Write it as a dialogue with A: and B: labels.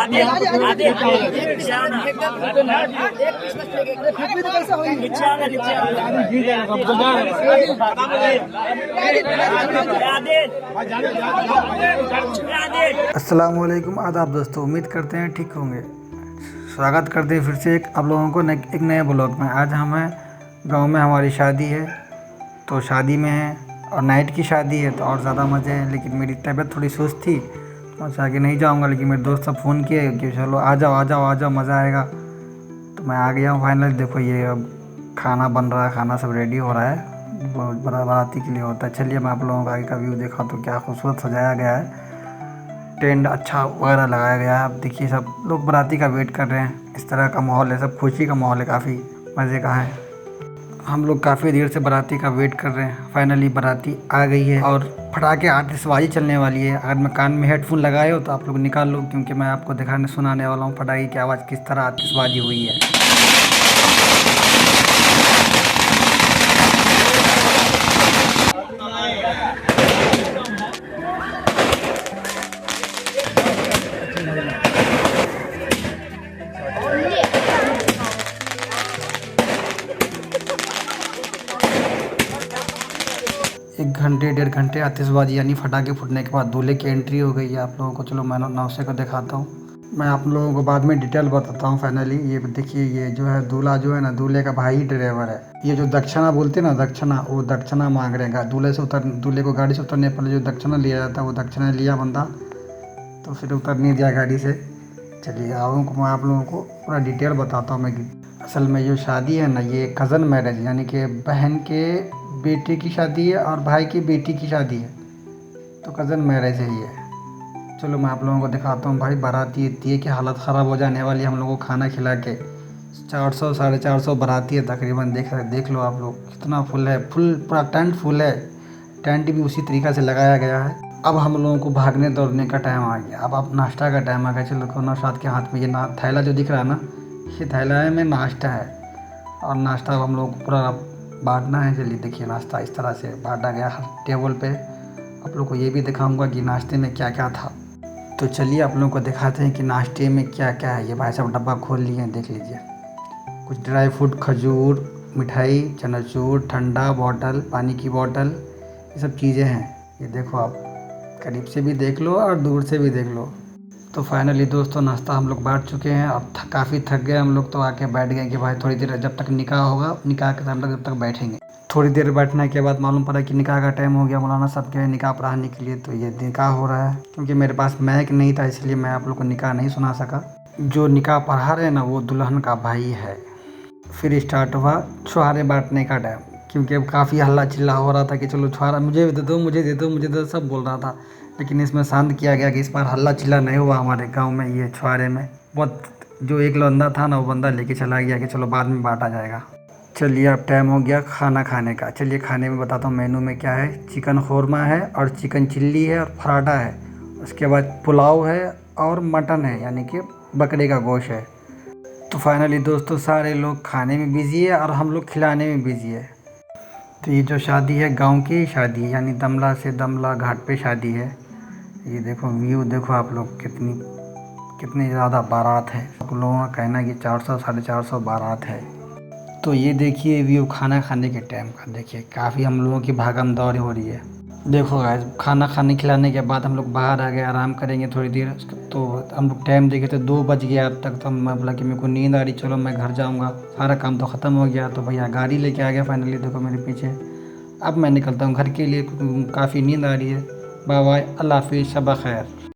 A: अस्सलामुअलैकुम, आदाब दोस्तों। उम्मीद करते हैं ठीक होंगे। स्वागत करते हैं फिर से आप लोगों को एक नए ब्लॉग में। आज हमें गांव में हमारी शादी है, तो शादी में है और नाइट की शादी है तो और ज़्यादा मज़े हैं। लेकिन मेरी तबीयत थोड़ी सुस्त थी तो मैं आगे नहीं जाऊंगा, लेकिन मेरे दोस्त सब फ़ोन किए कि चलो आ जाओ आ जाओ आ जाओ, मज़ा आएगा। तो मैं आ गया हूँ फाइनली। देखो ये अब खाना बन रहा है, खाना सब रेडी हो रहा है, बाराती के लिए होता है। चलिए मैं आप लोगों को आगे का व्यू देखा तो क्या खूबसूरत सजाया गया है, टेंट अच्छा वगैरह लगाया गया है। अब देखिए सब लोग बाराती का वेट कर रहे हैं। इस तरह का माहौल है, सब खुशी का माहौल है, काफ़ी मज़े का है। हम लोग काफ़ी देर से बाराती का वेट कर रहे हैं। फाइनली बाराती आ गई है और पटाखे आतिशबाजी चलने वाली है। अगर मैं कान में हेडफोन लगाए हो तो आप लोग निकाल लो, क्योंकि मैं आपको दिखाने सुनाने वाला हूँ पटाखे की आवाज़ किस तरह आतिशबाजी हुई है। 1 घंटे 1.5 घंटे आतिशबाजी यानी फटाके फूटने के बाद दूल्हे की एंट्री हो गई है आप लोगों को। चलो मैं नौसे को दिखाता हूँ। मैं आप लोगों को बाद में डिटेल बताता हूँ। फाइनली ये देखिए, ये जो है दूल्हा जो है ना, दूल्हे का भाई ड्राइवर है। ये जो दक्षिणा बोलते हैं ना, दक्षिणा, वो दक्षिणा मांग रहे हैं। दूल्हे को गाड़ी से उतरने पहले जो दक्षिणा लिया जाता है वो दक्षिणा लिया बंदा, तो फिर उतर नहीं दिया गाड़ी से। चलिए मैं आप लोगों को पूरा डिटेल बताता हूँ। मैं असल में जो शादी है ना, ये कज़न मैरिज यानी कि बहन के बेटे की शादी है और भाई की बेटी की शादी है, तो कज़न मैरिज है ये। चलो मैं आप लोगों को दिखाता हूँ। भाई बाराती इतनी है कि हालत ख़राब हो जाने वाली है हम लोगों को खाना खिला के। 400 450 बाराती है तकरीबन। देख लो आप लोग, कितना फुल है, फुल पूरा टेंट फुल है। टेंट भी उसी तरीक़ा से लगाया गया है। अब हम लोगों को भागने दौड़ने का टाइम आ गया। अब नाश्ता का टाइम आ गया। चलो को नौशाद के हाथ में ये थैला जो दिख रहा है ना, ये थैला में नाश्ता है, और नाश्ता हम लोग को पूरा बांटना है। चलिए देखिए, नाश्ता इस तरह से बांटा गया हर टेबल पे। आप लोग को ये भी दिखाऊंगा कि नाश्ते में क्या क्या था। तो चलिए आप लोगों को दिखाते हैं कि नाश्ते में क्या क्या है। ये भाई साहब डब्बा खोल लिए हैं, देख लीजिए। कुछ ड्राई फ्रूट, खजूर, मिठाई, चनाचूर, ठंडा बोतल, पानी की बोतल, ये सब चीज़ें हैं। ये देखो, आप करीब से भी देख लो और दूर से भी देख लो। तो फाइनली दोस्तों नाश्ता हम लोग बांट चुके हैं। अब काफ़ी थक गए हम लोग, तो आके बैठ गए कि भाई थोड़ी देर जब तक निकाह होगा, निकाह के टाइम तक जब तक बैठेंगे। थोड़ी देर बैठने के बाद मालूम पड़ा कि निकाह का टाइम हो गया। मौलाना साहब के निकाह पढ़ाने के लिए, तो ये निकाह हो रहा है। क्योंकि मेरे पास माइक नहीं था, इसलिए मैं आप लोग को निकाह नहीं सुना सका। जो निकाह पढ़ा रहे हैं ना, वो दुल्हन का भाई है। फिर स्टार्ट हुआ छुहारे बांटने का टाइम, क्योंकि अब काफ़ी हल्ला चिल्ला हो रहा था कि चलो छुहारा मुझे दे दो, मुझे दे दो, मुझे दे दो, सब बोल रहा था। लेकिन इसमें शांत किया गया कि इस बार हल्ला चिल्ला नहीं हुआ हमारे गांव में। ये छुहारे में बहुत, जो एक बंदा था ना, वो बंदा लेके चला गया कि चलो बाद में बांटा जाएगा। चलिए अब टाइम हो गया खाना खाने का। चलिए खाने में बताता हूँ मेनू में क्या है। चिकन ख़ोरमा है और चिकन चिल्ली है और पराठा है। उसके बाद पुलाव है और मटन है, यानी कि बकरे का गोश्त है। तो फाइनली दोस्तों सारे लोग खाने में बिज़ी है और हम लोग खिलाने में बिज़ी है। तो ये जो शादी है गांव की शादी है, यानी दमला से दमला घाट पे शादी है। ये देखो व्यू, देखो आप लोग कितनी ज़्यादा बारात है। आप लोगों का कहना है कि 400 450 बारात है। तो ये देखिए व्यू खाना खाने के टाइम का। देखिए काफ़ी हम लोगों की भागम दौड़ हो रही है। देखो गाइस, खाना खिलाने के बाद हम लोग बाहर आ गए, आराम करेंगे थोड़ी देर। तो हम लोग टाइम देखे तो 2 बज गया अब तक। तो मैं बोला कि मेरे को नींद आ रही, चलो मैं घर जाऊंगा, सारा काम तो ख़त्म हो गया। तो भैया गाड़ी लेके आ गया फाइनली, देखो मेरे पीछे। अब मैं निकलता हूँ घर के लिए, काफ़ी नींद आ रही है। बाय बाय, अल्लाह हाफिज़, शब खैर।